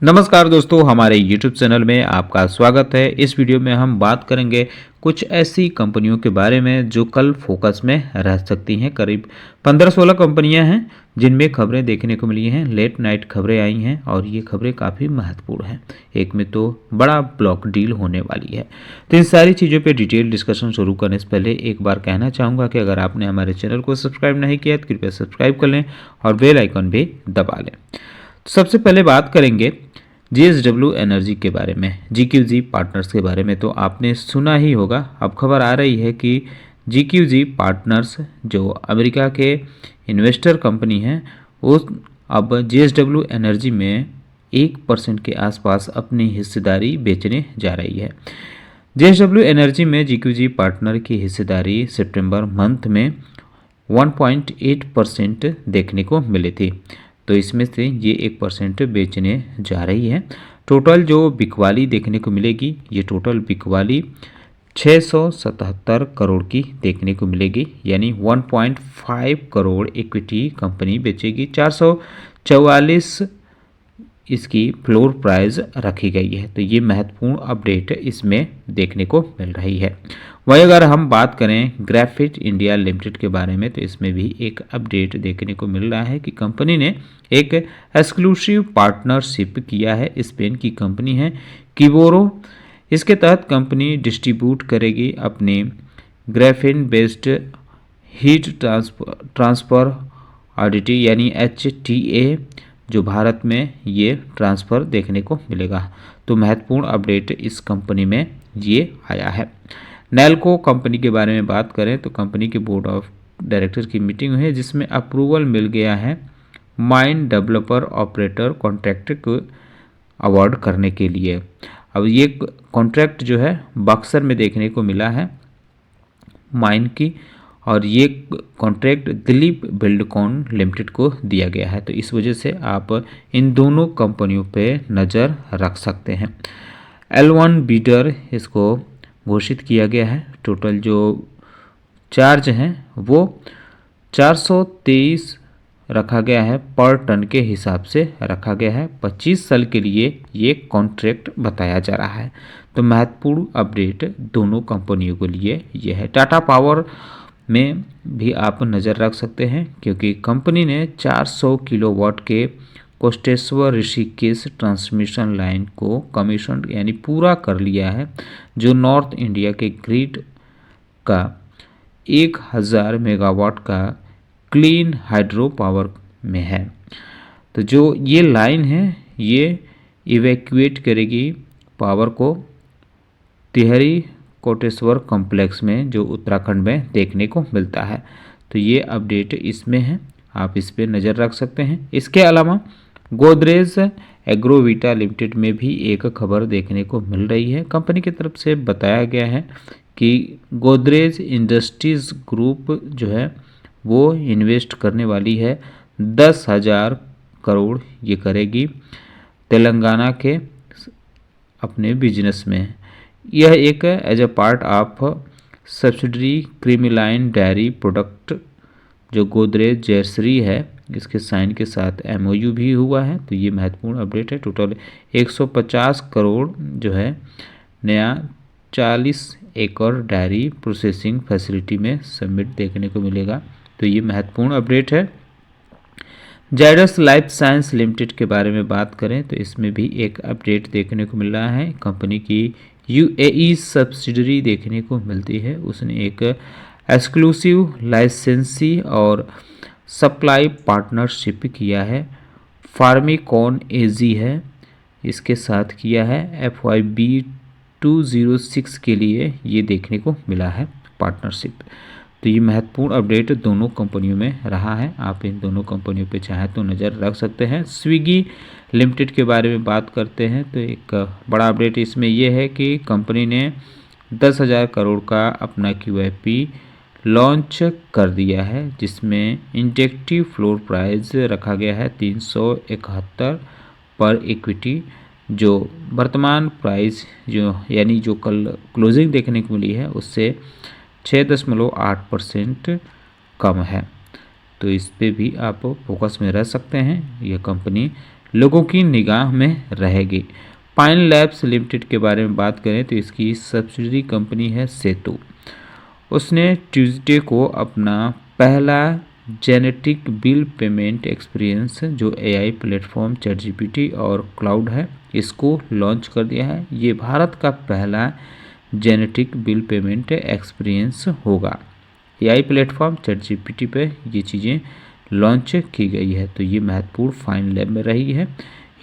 नमस्कार दोस्तों, हमारे YouTube चैनल में आपका स्वागत है। इस वीडियो में हम बात करेंगे कुछ ऐसी कंपनियों के बारे में जो कल फोकस में रह सकती हैं। करीब 15-16 कंपनियां हैं जिनमें खबरें देखने को मिली हैं, लेट नाइट खबरें आई हैं और ये खबरें काफ़ी महत्वपूर्ण हैं। एक में तो बड़ा ब्लॉक डील होने वाली है। तो इन सारी चीज़ों पे डिटेल डिस्कशन शुरू करने से पहले एक बार कहना चाहूँगा कि अगर आपने हमारे चैनल को सब्सक्राइब नहीं किया तो कृपया सब्सक्राइब कर लें और बेल आइकन भी दबा लें। सबसे पहले बात करेंगे JSW एनर्जी के बारे में, GQG पार्टनर्स के बारे में। तो आपने सुना ही होगा, अब खबर आ रही है कि GQG पार्टनर्स जो अमेरिका के इन्वेस्टर कंपनी हैं वो अब JSW एनर्जी में 1% के आसपास अपनी हिस्सेदारी बेचने जा रही है। JSW एनर्जी में GQG पार्टनर की हिस्सेदारी सितंबर मंथ में 1.8% देखने को मिली थी, तो इसमें से ये 1% बेचने जा रही है। टोटल जो बिकवाली देखने को मिलेगी, ये टोटल बिकवाली 677 करोड़ की देखने को मिलेगी, यानी 1.5 करोड़ इक्विटी कंपनी बेचेगी। 444 इसकी फ्लोर प्राइस रखी गई है, तो ये महत्वपूर्ण अपडेट इसमें देखने को मिल रही है। वहीं अगर हम बात करें ग्रेफाइट इंडिया लिमिटेड के बारे में, तो इसमें भी एक अपडेट देखने को मिल रहा है कि कंपनी ने एक एक्सक्लूसिव पार्टनरशिप किया है। स्पेन की कंपनी है किबोरो। इसके तहत कंपनी डिस्ट्रीब्यूट करेगी अपनी ग्रेफीन बेस्ड हीट ट्रांसफर ऑडिटी यानी HTA, जो भारत में ये ट्रांसफ़र देखने को मिलेगा। तो महत्वपूर्ण अपडेट इस कंपनी में ये आया है। नैल्को कंपनी के बारे में बात करें तो कंपनी के बोर्ड ऑफ डायरेक्टर की मीटिंग हुई है जिसमें अप्रूवल मिल गया है माइन डेवलपर ऑपरेटर कॉन्ट्रैक्ट को अवार्ड करने के लिए। अब ये कॉन्ट्रैक्ट जो है बक्सर में देखने को मिला है माइन की, और ये कॉन्ट्रैक्ट दिलीप बिल्डकॉन लिमिटेड को दिया गया है। तो इस वजह से आप इन दोनों कंपनियों पे नज़र रख सकते हैं। L1 बीडर इसको घोषित किया गया है। टोटल जो चार्ज हैं वो 423 रखा गया है, पर टन के हिसाब से रखा गया है। 25 साल के लिए ये कॉन्ट्रैक्ट बताया जा रहा है। तो महत्वपूर्ण अपडेट दोनों कंपनियों के लिए ये है। टाटा पावर में भी आप नज़र रख सकते हैं क्योंकि कंपनी ने 400 किलोवाट के कोस्टेश्वर ऋषिकेश ट्रांसमिशन लाइन को कमीशन यानी पूरा कर लिया है, जो नॉर्थ इंडिया के ग्रिड का 1000 मेगावाट का क्लीन हाइड्रो पावर में है। तो जो ये लाइन है ये इवैक्यूएट करेगी पावर को तिहरी कोटेश्वर कॉम्प्लेक्स में, जो उत्तराखंड में देखने को मिलता है। तो ये अपडेट इसमें है, आप इस पर नज़र रख सकते हैं। इसके अलावा गोदरेज एग्रोविटा लिमिटेड में भी एक खबर देखने को मिल रही है। कंपनी की तरफ से बताया गया है कि गोदरेज इंडस्ट्रीज़ ग्रुप जो है वो इन्वेस्ट करने वाली है 10,000 करोड़ ये करेगी तेलंगाना के अपने बिजनेस में। यह एक as a part of subsidiary Creamline dairy product जो गोदरेज जयश्री है, इसके साइन के साथ MOU भी हुआ है। तो ये महत्वपूर्ण अपडेट है। टोटल 150 करोड़ जो है नया 40 एकड़ डेयरी प्रोसेसिंग फैसिलिटी में सबमिट देखने को मिलेगा। तो ये महत्वपूर्ण अपडेट है। जायडस लाइफ साइंस लिमिटेड के बारे में बात करें तो इसमें भी एक अपडेट देखने को मिल रहा है। कंपनी की UAE सब्सिडरी देखने को मिलती है, उसने एक एक्सक्लूसिव लाइसेंसी और सप्लाई पार्टनरशिप किया है। फार्मिकॉन AG है, इसके साथ किया है। FYB 206 के लिए ये देखने को मिला है पार्टनरशिप। तो ये महत्वपूर्ण अपडेट दोनों कंपनियों में रहा है। आप इन दोनों कंपनियों पे चाहे तो नज़र रख सकते हैं। स्विगी लिमिटेड के बारे में बात करते हैं तो एक बड़ा अपडेट इसमें यह है कि कंपनी ने 10,000 करोड़ का अपना QIP लॉन्च कर दिया है, जिसमें इंडिकेटिव फ्लोर प्राइस रखा गया है 371 पर इक्विटी, जो वर्तमान प्राइस जो यानी जो कल क्लोजिंग देखने को मिली है उससे 6.8% कम है। तो इस पे भी आप फोकस में रह सकते हैं। यह कंपनी लोगों की निगाह में रहेगी। पाइन लैब्स लिमिटेड के बारे में बात करें तो इसकी सब्सिडरी कंपनी है सेतु। उसने ट्यूसडे को अपना पहला जेनेटिक बिल पेमेंट एक्सपीरियंस जो एआई प्लेटफॉर्म चैटजीपीटी और क्लाउड है इसको लॉन्च कर दिया है। ये भारत का पहला जेनेटिक बिल पेमेंट एक्सपीरियंस होगा। एआई प्लेटफॉर्म चैटजीपीटी पे ये चीज़ें लॉन्च की गई है, तो ये महत्वपूर्ण फाइन लैब में रही है।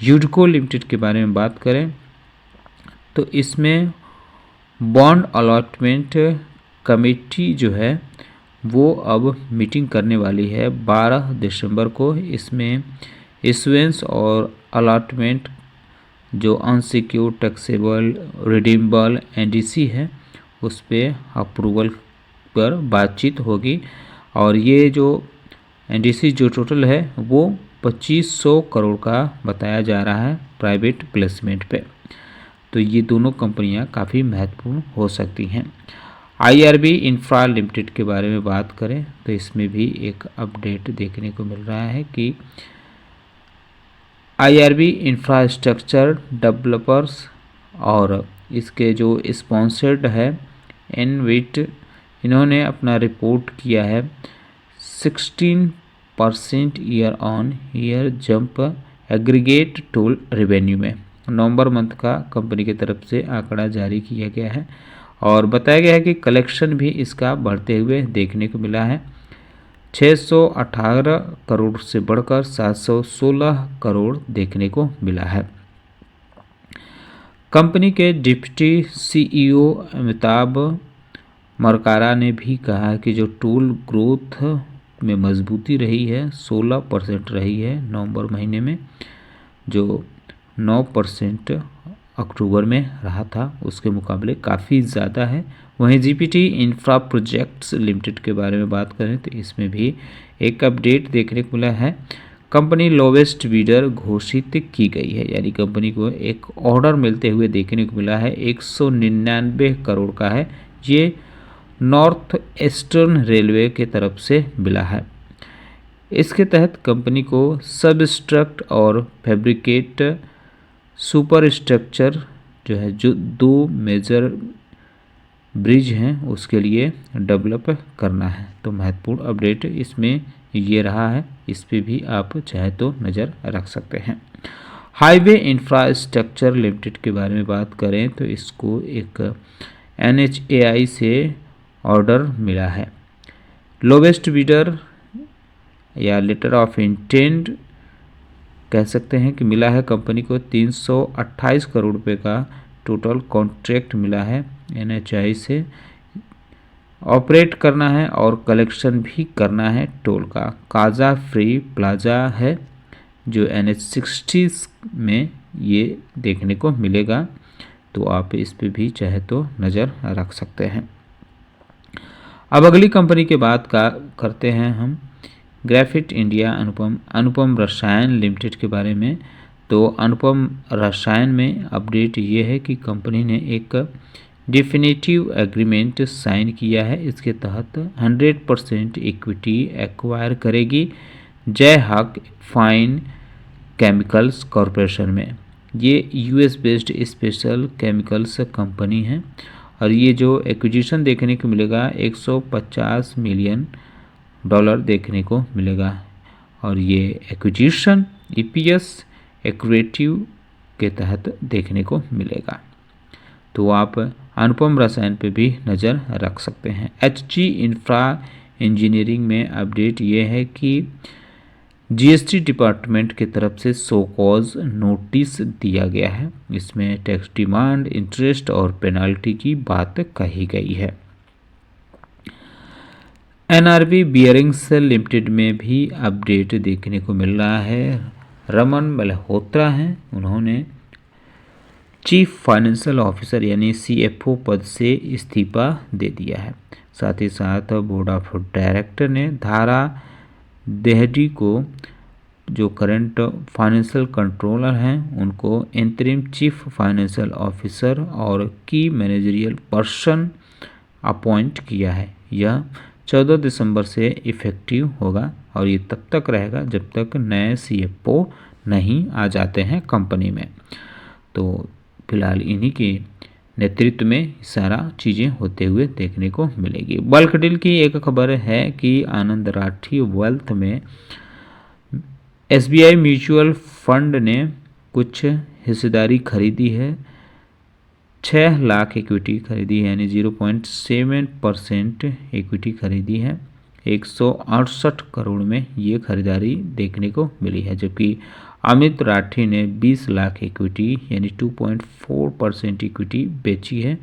यूडको लिमिटेड के बारे में बात करें तो इसमें बॉन्ड अलॉटमेंट कमेटी जो है वो अब मीटिंग करने वाली है 12 दिसंबर को। इसमें इशुएंस और अलॉटमेंट जो अनसिक्योर्ड टैक्सेबल रिडीमेबल एनडीसी है उस पर अप्रूवल पर बातचीत होगी। और ये जो एनडीसी जो टोटल है वो 2500 करोड़ का बताया जा रहा है प्राइवेट प्लेसमेंट पे। तो ये दोनों कंपनियां काफ़ी महत्वपूर्ण हो सकती हैं। आईआरबी इंफ्रा लिमिटेड के बारे में बात करें तो इसमें भी एक अपडेट देखने को मिल रहा है कि आईआरबी इंफ्रास्ट्रक्चर डेवलपर्स और इसके जो स्पॉन्सर्ड है एनविट, इन्होंने अपना रिपोर्ट किया है 16% year on year jump aggregate toll revenue में। नवंबर मंथ का कंपनी की तरफ से आंकड़ा जारी किया गया है और बताया गया है कि कलेक्शन भी इसका बढ़ते हुए देखने को मिला है। 618 करोड़ से बढ़कर 716 करोड़ देखने को मिला है। कंपनी के डिप्टी सीईओ अमिताभ मरकारा ने भी कहा कि जो टोल ग्रोथ में मजबूती रही है 16% रही है नवंबर महीने में, जो 9% अक्टूबर में रहा था उसके मुकाबले काफ़ी ज़्यादा है। वहीं जीपीटी इंफ्रा प्रोजेक्ट्स लिमिटेड के बारे में बात करें तो इसमें भी एक अपडेट देखने को मिला है। कंपनी लोवेस्ट बीडर घोषित की गई है, यानी कंपनी को एक ऑर्डर मिलते हुए देखने को मिला है 199 करोड़ का है। ये नॉर्थ ईस्टर्न रेलवे के तरफ से मिला है। इसके तहत कंपनी को सबस्ट्रक्ट और फैब्रिकेट सुपर स्ट्रक्चर जो है जो 2 मेजर ब्रिज हैं उसके लिए डेवलप करना है। तो महत्वपूर्ण अपडेट इसमें ये रहा है, इस पे भी आप चाहे तो नज़र रख सकते हैं। हाईवे इंफ्रास्ट्रक्चर लिमिटेड के बारे में बात करें तो इसको एक NHAI से ऑर्डर मिला है। लोवेस्ट बीडर या लेटर ऑफ इंटेंट कह सकते हैं कि मिला है कंपनी को 328 करोड़ रुपए का टोटल कॉन्ट्रैक्ट मिला है NHAI से। ऑपरेट करना है और कलेक्शन भी करना है टोल का। काजा फ्री प्लाजा है जो NH60 में ये देखने को मिलेगा, तो आप इस पे भी चाहे तो नज़र रख सकते हैं। अब अगली कंपनी की बात करते हैं हम ग्राफाइट इंडिया अनुपम रसायन लिमिटेड के बारे में। तो अनुपम रसायन में अपडेट ये है कि कंपनी ने एक डिफिनेटिव एग्रीमेंट साइन किया है। इसके तहत 100% इक्विटी एक्वायर करेगी जय हक फाइन केमिकल्स कॉरपोरेशन में। ये US based special chemicals company है और ये जो एक्विजिशन देखने को मिलेगा 150 मिलियन डॉलर देखने को मिलेगा और ये एक्विजिशन EPS एक्रेटिव के तहत देखने को मिलेगा। तो आप अनुपम रसायन पे भी नज़र रख सकते हैं। HG इंफ्रा इंजीनियरिंग में अपडेट ये है कि GST डिपार्टमेंट की तरफ से सो कॉज नोटिस दिया गया है। इसमें टैक्स डिमांड, इंटरेस्ट और पेनाल्टी की बात कही गई है। NRB बियरिंग्स लिमिटेड में भी अपडेट देखने को मिल रहा है। रमन मल्होत्रा हैं, उन्होंने चीफ फाइनेंशियल ऑफिसर यानी CFO पद से इस्तीफा दे दिया है। साथ ही साथ बोर्ड ऑफ डायरेक्टर ने धारा देहडी को जो करंट फाइनेंशियल कंट्रोलर हैं उनको इंटरिम चीफ फाइनेंशियल ऑफिसर और की मैनेजरियल पर्सन अपॉइंट किया है। यह 14 दिसंबर से इफ़ेक्टिव होगा और ये तब तक रहेगा जब तक नए CFO नहीं आ जाते हैं कंपनी में। तो फिलहाल इन्हीं के नेतृत्व में सारा चीज़ें होते हुए देखने को मिलेगी। बल्क डील की एक खबर है कि आनंद राठी वेल्थ में SBI म्यूचुअल फंड ने कुछ हिस्सेदारी खरीदी है। 6 लाख इक्विटी खरीदी है, यानी 0.7% इक्विटी खरीदी है। 168 करोड़ में ये खरीदारी देखने को मिली है, जबकि अमित राठी ने 20 लाख इक्विटी यानी 2.4% इक्विटी बेची है।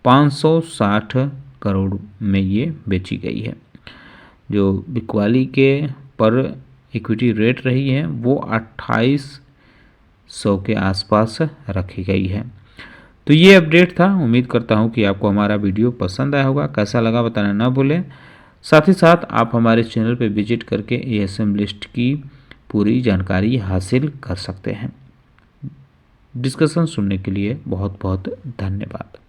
560 करोड़ में ये बेची गई है। जो बिकवाली के पर इक्विटी रेट रही है वो 2800 के आसपास रखी गई है। तो ये अपडेट था। उम्मीद करता हूँ कि आपको हमारा वीडियो पसंद आया होगा। कैसा लगा बताना ना भूलें। साथ ही साथ आप हमारे चैनल पर विजिट करके ASM लिस्ट की पूरी जानकारी हासिल कर सकते हैं। डिस्कशन सुनने के लिए बहुत बहुत धन्यवाद।